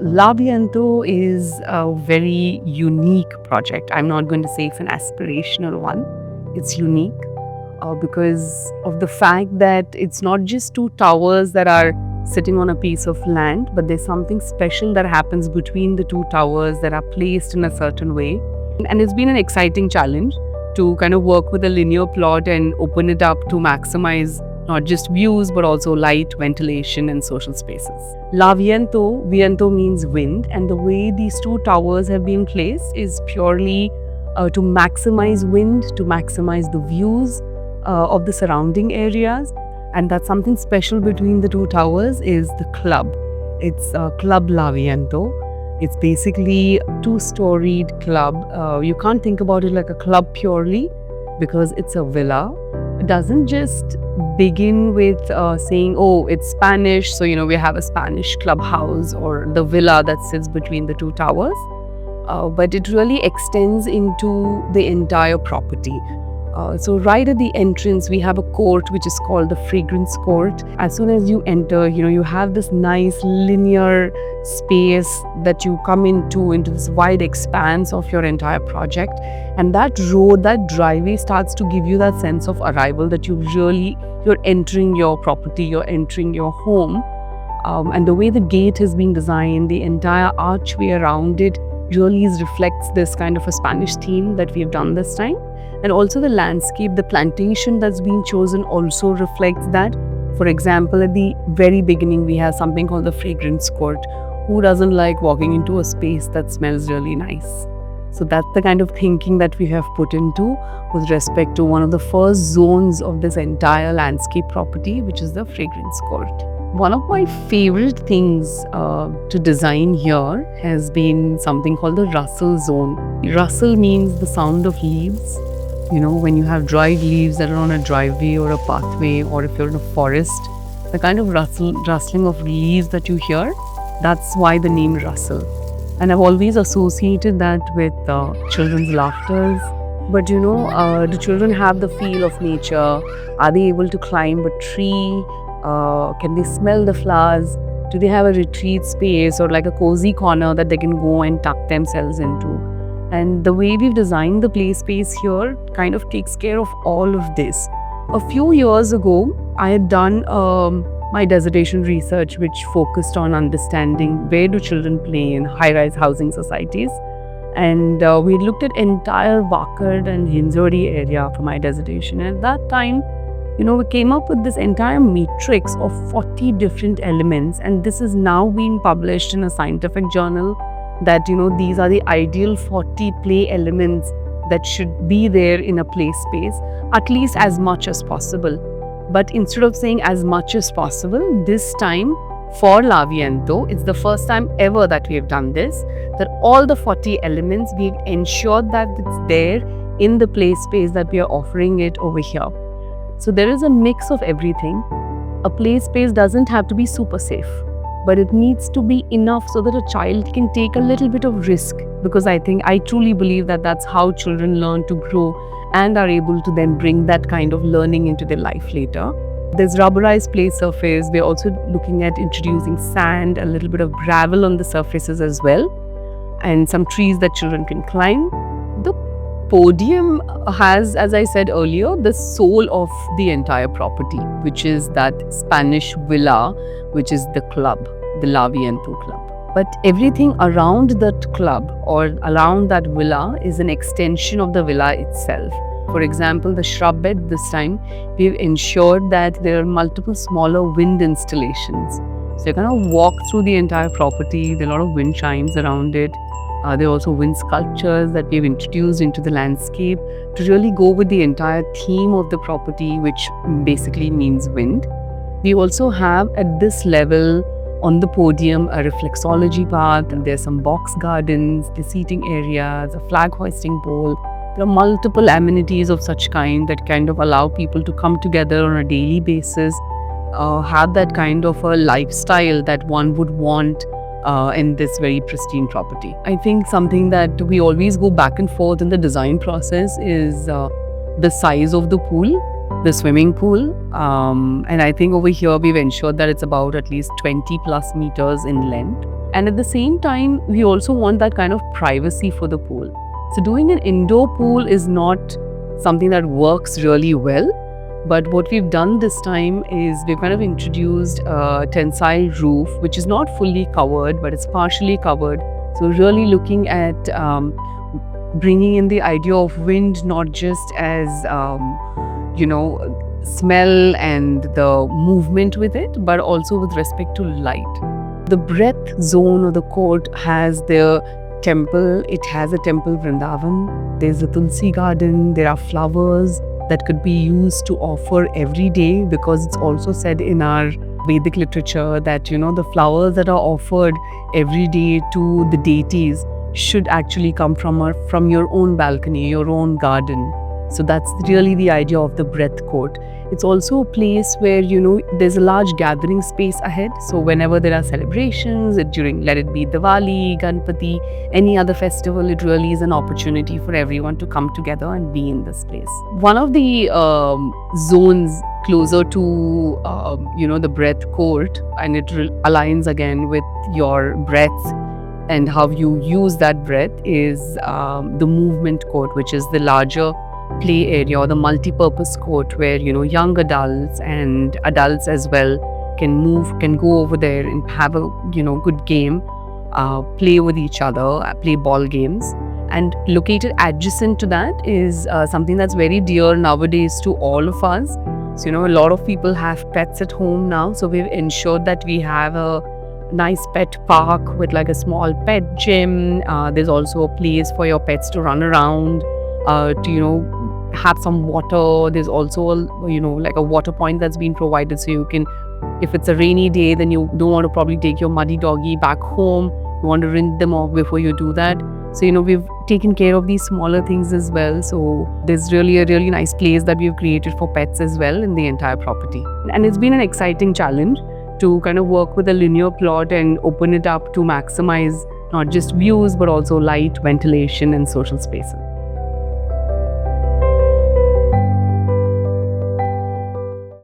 Labianto is a very unique project. I'm not going to say it's an aspirational one. It's unique because of the fact that it's not just two towers that are sitting on a piece of land, but there's something special that happens between the two towers that are placed in a certain way. And it's been an exciting challenge to kind of work with a linear plot and open it up to maximize not just views but also light, ventilation, and social spaces. La Viento means wind, and the way these two towers have been placed is purely to maximize wind, to maximize the views of the surrounding areas. And that's something special between the two towers is the club. It's Club La Viento. It's basically a two-storied club. You can't think about it like a club purely because it's a villa. It doesn't just begin with saying, oh, it's Spanish, so we have a Spanish clubhouse or the villa that sits between the two towers. But it really extends into the entire property. So right at the entrance, we have a court which is called the Fragrance Court. As soon as you enter, you have this nice linear space that you come into this wide expanse of your entire project. And that road, that driveway starts to give you that sense of arrival that you're entering your property, you're entering your home. And the way the gate has been designed, the entire archway around it really reflects this kind of a Spanish theme that we've done this time. And also the landscape, the plantation that's been chosen also reflects that. For example, at the very beginning, we have something called the Fragrance Court. Who doesn't like walking into a space that smells really nice? So that's the kind of thinking that we have put into with respect to one of the first zones of this entire landscape property, which is the Fragrance Court. One of my favorite things to design here has been something called the rustle zone. Rustle means the sound of leaves. When you have dried leaves that are on a driveway or a pathway, or if you're in a forest, the kind of rustling of leaves that you hear, that's why the name Rustle. And I've always associated that with children's laughters. But do children have the feel of nature? Are they able to climb a tree? Can they smell the flowers? Do they have a retreat space or like a cozy corner that they can go and tuck themselves into? And the way we've designed the play space here kind of takes care of all of this. A few years ago, I had done my dissertation research which focused on understanding where do children play in high-rise housing societies. And we looked at entire Wakad and Hinjodi area for my dissertation. And at that time, we came up with this entire matrix of 40 different elements. And this is now being published in a scientific journal that, these are the ideal 40 play elements that should be there in a play space, at least as much as possible. But instead of saying as much as possible, this time for La Viento, it's the first time ever that we have done this, that all the 40 elements, we've ensured that it's there in the play space that we are offering it over here. So there is a mix of everything. A play space doesn't have to be super safe, but it needs to be enough so that a child can take a little bit of risk, because I truly believe that that's how children learn to grow and are able to then bring that kind of learning into their life later. There's rubberized play surface. We're also looking at introducing sand, a little bit of gravel on the surfaces as well, and some trees that children can climb. The podium has, as I said earlier, the soul of the entire property, which is that Spanish villa, which is the club, the La Viento Club. But everything around that club or around that villa is an extension of the villa itself. For example, the shrub bed this time, we've ensured that there are multiple smaller wind installations. So you kind of walk through the entire property. There are a lot of wind chimes around it. There are also wind sculptures that we've introduced into the landscape to really go with the entire theme of the property, which basically means wind. We also have at this level on the podium a reflexology path, and there's some box gardens, the seating areas, a flag hoisting pole. There are multiple amenities of such kind that kind of allow people to come together on a daily basis, have that kind of a lifestyle that one would want in this very pristine property. I think something that we always go back and forth in the design process is the size of the pool. the swimming pool. And I think over here we've ensured that it's about at least 20 plus meters in length. And at the same time, we also want that kind of privacy for the pool. So doing an indoor pool is not something that works really well. But what we've done this time is we've kind of introduced a tensile roof, which is not fully covered, but it's partially covered. So really looking at bringing in the idea of wind, not just as, smell and the movement with it, but also with respect to light. The breath zone or the court has their temple. It has a temple Vrindavan. There's a Tulsi garden. There are flowers that could be used to offer every day, because it's also said in our Vedic literature that, the flowers that are offered every day to the deities should actually come from your own balcony, your own garden. So that's really the idea of the breath court. It's also a place where, there's a large gathering space ahead. So whenever there are celebrations, let it be Diwali, Ganpati, any other festival, it really is an opportunity for everyone to come together and be in this place. One of the zones closer to, the breath court, and it aligns again with your breath and how you use that breath, is the movement court, which is the larger play area or the multi-purpose court where young adults and adults as well can go over there and have a good game, play with each other, play ball games. And located adjacent to that is something that's very dear nowadays to all of us. So a lot of people have pets at home now, so we've ensured that we have a nice pet park with like a small pet gym. There's also a place for your pets to run around, to have some water. There's also like a water point that's been provided, so you can, if it's a rainy day, then you don't want to probably take your muddy doggy back home. You want to rinse them off before you do that. So we've taken care of these smaller things as well. So there's really a really nice place that we've created for pets as well in the entire property. And it's been an exciting challenge to kind of work with a linear plot and open it up to maximize not just views but also light, ventilation and social spaces.